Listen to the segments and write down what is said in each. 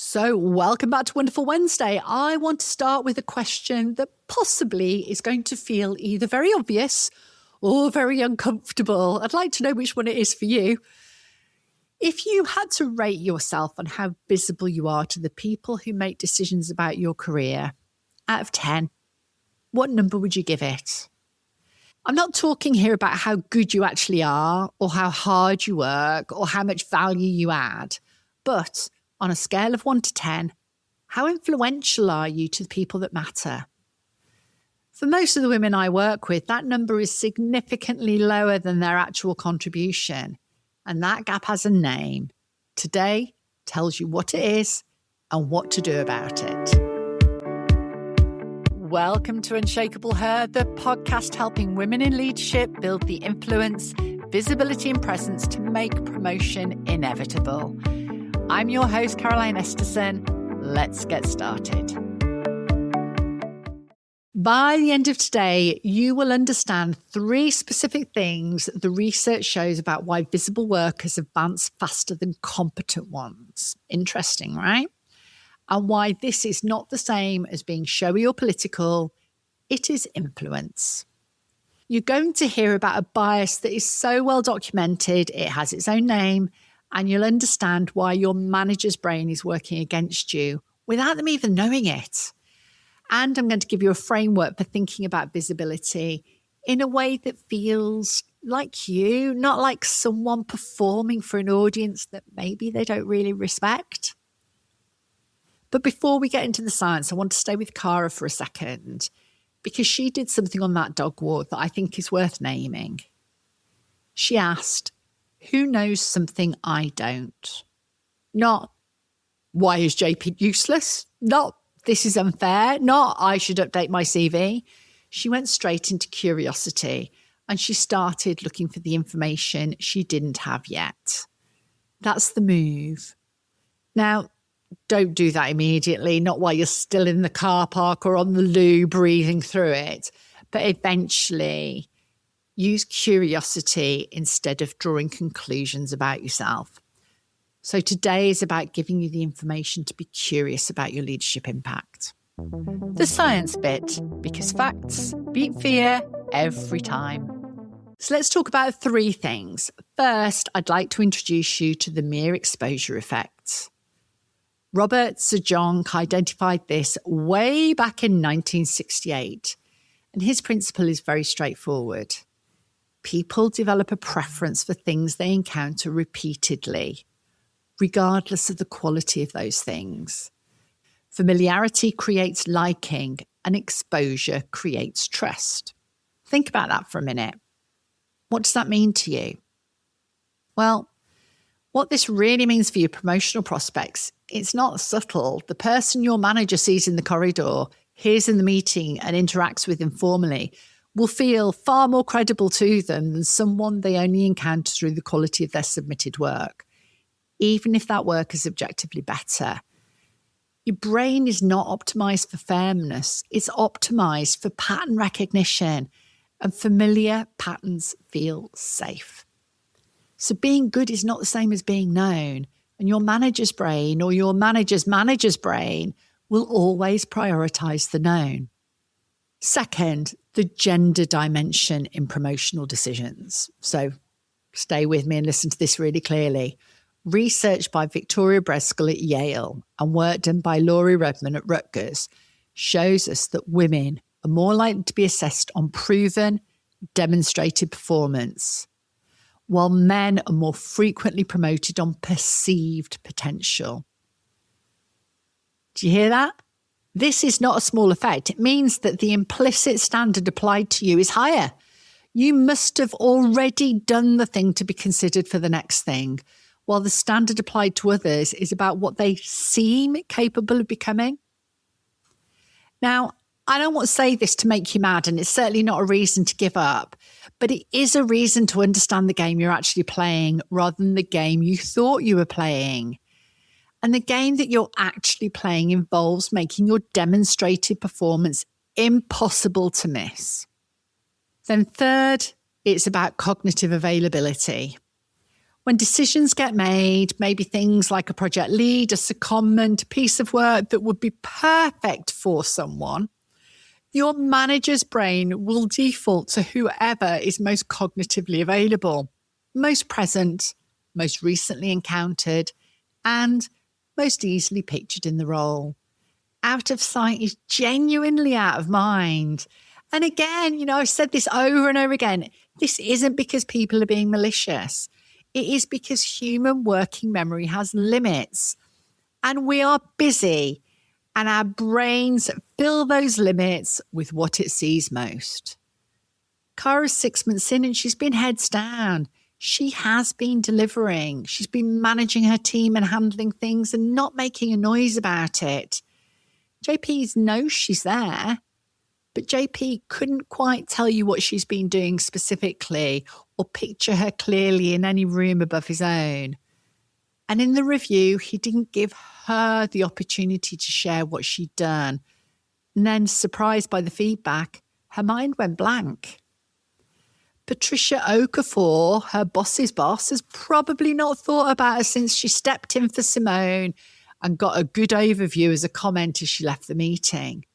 So welcome back to Wonderful Wednesday. I want to start with a question that possibly is going to feel either very obvious or very uncomfortable. I'd like to know which one it is for you. If you had to rate yourself on how visible you are to the people who make decisions about your career, out of 10, what number would you give it? I'm not talking here about how good you actually are or how hard you work or how much value you add, but on a scale of 1 to 10, how influential are you to the people that matter? For most of the women I work with, that number is significantly lower than their actual contribution. And that gap has a name. Today tells you what it is and what to do about it. Welcome to Unshakable Her, the podcast helping women in leadership build the influence, visibility and presence to make promotion inevitable. I'm your host, Caroline Esterson. Let's get started. By the end of today, you will understand 3 specific things the research shows about why visible workers advance faster than competent ones. Interesting, right? And why this is not the same as being showy or political. It is influence. You're going to hear about a bias that is so well documented, it has its own name, and you'll understand why your manager's brain is working against you without them even knowing it. And I'm going to give you a framework for thinking about visibility in a way that feels like you, not like someone performing for an audience that maybe they don't really respect. But before we get into the science, I want to stay with Cara for a second because she did something on that dog walk that I think is worth naming. She asked, who knows something I don't? Not, why is JP useless? Not, this is unfair. Not, I should update my CV. She went straight into curiosity and she started looking for the information she didn't have yet. That's the move. Now, don't do that immediately, not while you're still in the car park or on the loo breathing through it, but eventually use curiosity instead of drawing conclusions about yourself. So today is about giving you the information to be curious about your leadership impact. The science bit, because facts beat fear every time. So let's talk about 3 things. First, I'd like to introduce you to the mere exposure effect. Robert Zajonc identified this way back in 1968, and his principle is very straightforward. People develop a preference for things they encounter repeatedly, regardless of the quality of those things. Familiarity creates liking, and exposure creates trust. Think about that for a minute. What does that mean to you? Well, what this really means for your promotional prospects, it's not subtle. The person your manager sees in the corridor, hears in the meeting, and interacts with informally will feel far more credible to them than someone they only encounter through the quality of their submitted work, even if that work is objectively better. Your brain is not optimized for fairness. It's optimized for pattern recognition, and familiar patterns feel safe. So being good is not the same as being known, and your manager's brain or your manager's manager's brain will always prioritize the known. Second, the gender dimension in promotional decisions. So stay with me and listen to this really clearly. Research by Victoria Breskel at Yale and work done by Laurie Redman at Rutgers shows us that women are more likely to be assessed on proven, demonstrated performance, while men are more frequently promoted on perceived potential. Do you hear that? This is not a small effect. It means that the implicit standard applied to you is higher. You must have already done the thing to be considered for the next thing, while the standard applied to others is about what they seem capable of becoming. Now, I don't want to say this to make you mad, and it's certainly not a reason to give up, but it is a reason to understand the game you're actually playing rather than the game you thought you were playing. And the game that you're actually playing involves making your demonstrated performance impossible to miss. Then third, it's about cognitive availability. When decisions get made, maybe things like a project lead, a secondment, a piece of work that would be perfect for someone, your manager's brain will default to whoever is most cognitively available, most present, most recently encountered, and most easily pictured in the role. Out of sight is genuinely out of mind. And again, I've said this over and over again. This isn't because people are being malicious. It is because human working memory has limits. And we are busy. And our brains fill those limits with what it sees most. Kara's 6 months in and she's been heads down. She has been delivering. She's been managing her team and handling things and not making a noise about it. JP knows she's there, but JP couldn't quite tell you what she's been doing specifically or picture her clearly in any room above his own. And in the review, he didn't give her the opportunity to share what she'd done. And then, surprised by the feedback, her mind went blank. Patricia Okafor, her boss's boss, has probably not thought about her since she stepped in for Simone and got a good overview as a comment as she left the meeting.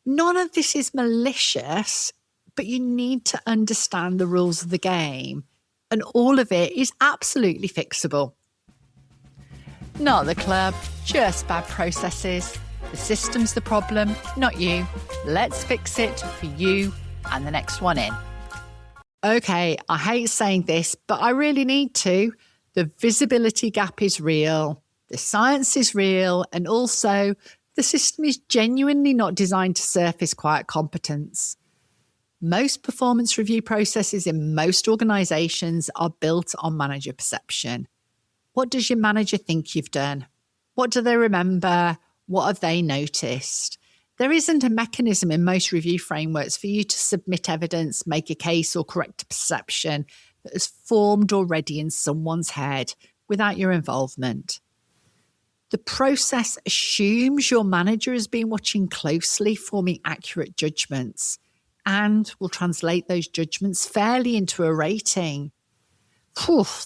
None of this is malicious, but you need to understand the rules of the game, and all of it is absolutely fixable. Not the club, just bad processes. The system's the problem, not you. Let's fix it for you and the next one in. Okay, I hate saying this, but I really need to. The visibility gap is real. The science is real, and also the system is genuinely not designed to surface quiet competence. Most performance review processes in most organizations are built on manager perception. What does your manager think you've done? What do they remember? What have they noticed? There isn't a mechanism in most review frameworks for you to submit evidence, make a case, or correct a perception that has formed already in someone's head without your involvement. The process assumes your manager has been watching closely, forming accurate judgments, and will translate those judgments fairly into a rating.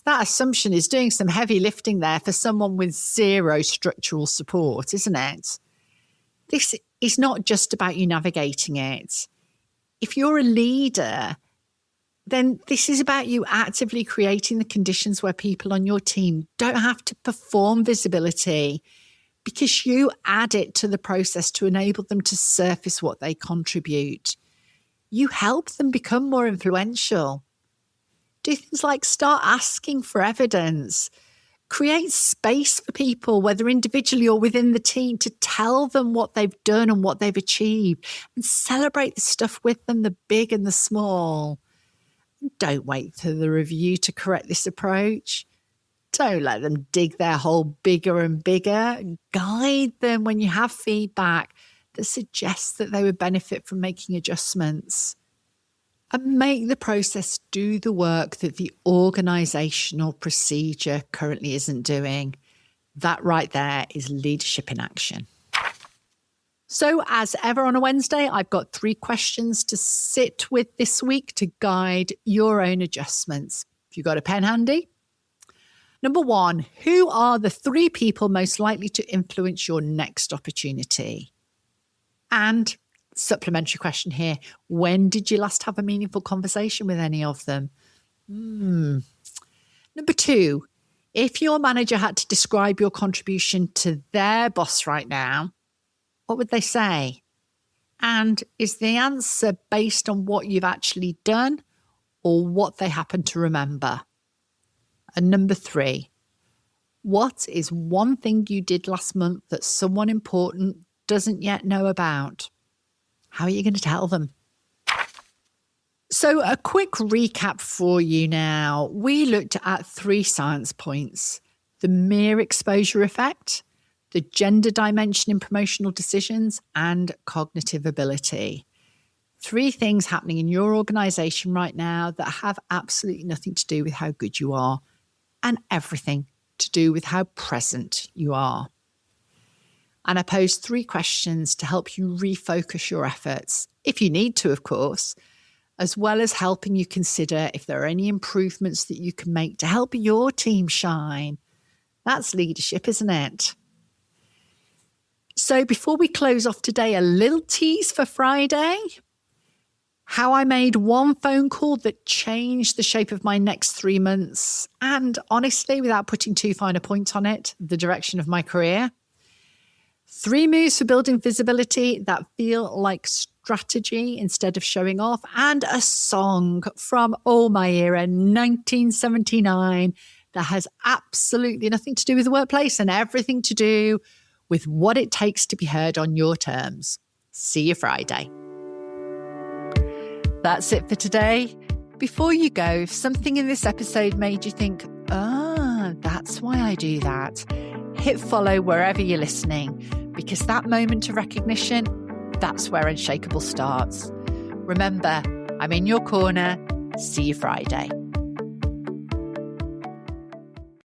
That assumption is doing some heavy lifting there for someone with zero structural support, isn't it? This is not just about you navigating it. If you're a leader, then this is about you actively creating the conditions where people on your team don't have to perform visibility, because you add it to the process to enable them to surface what they contribute. You help them become more influential. Do things like start asking for evidence. Create space for people, whether individually or within the team, to tell them what they've done and what they've achieved, and celebrate the stuff with them, the big and the small. Don't wait for the review to correct this approach. Don't let them dig their hole bigger and bigger. Guide them when you have feedback that suggests that they would benefit from making adjustments. And make the process do the work that the organisational procedure currently isn't doing. That right there is leadership in action. So as ever on a Wednesday, I've got 3 questions to sit with this week to guide your own adjustments. If you've got a pen handy. Number 1, who are the 3 people most likely to influence your next opportunity? And supplementary question here, when did you last have a meaningful conversation with any of them? Number 2, if your manager had to describe your contribution to their boss right now, what would they say? And is the answer based on what you've actually done or what they happen to remember? And number 3, what is one thing you did last month that someone important doesn't yet know about? How are you going to tell them? So a quick recap for you now. We looked at 3 science points: the mere exposure effect, the gender dimension in promotional decisions, and cognitive ability. 3 things happening in your organisation right now that have absolutely nothing to do with how good you are, and everything to do with how present you are. And I posed 3 questions to help you refocus your efforts, if you need to, of course, as well as helping you consider if there are any improvements that you can make to help your team shine. That's leadership, isn't it? So before we close off today, a little tease for Friday. How I made one phone call that changed the shape of my next 3 months. And honestly, without putting too fine a point on it, the direction of my career. 3 moves for building visibility that feel like strategy instead of showing off. And a song from my era, 1979, that has absolutely nothing to do with the workplace and everything to do with what it takes to be heard on your terms. See you Friday. That's it for today. Before you go, if something in this episode made you think, that's why I do that, hit follow wherever you're listening, because that moment of recognition, that's where Unshakable starts. Remember, I'm in your corner. See you Friday.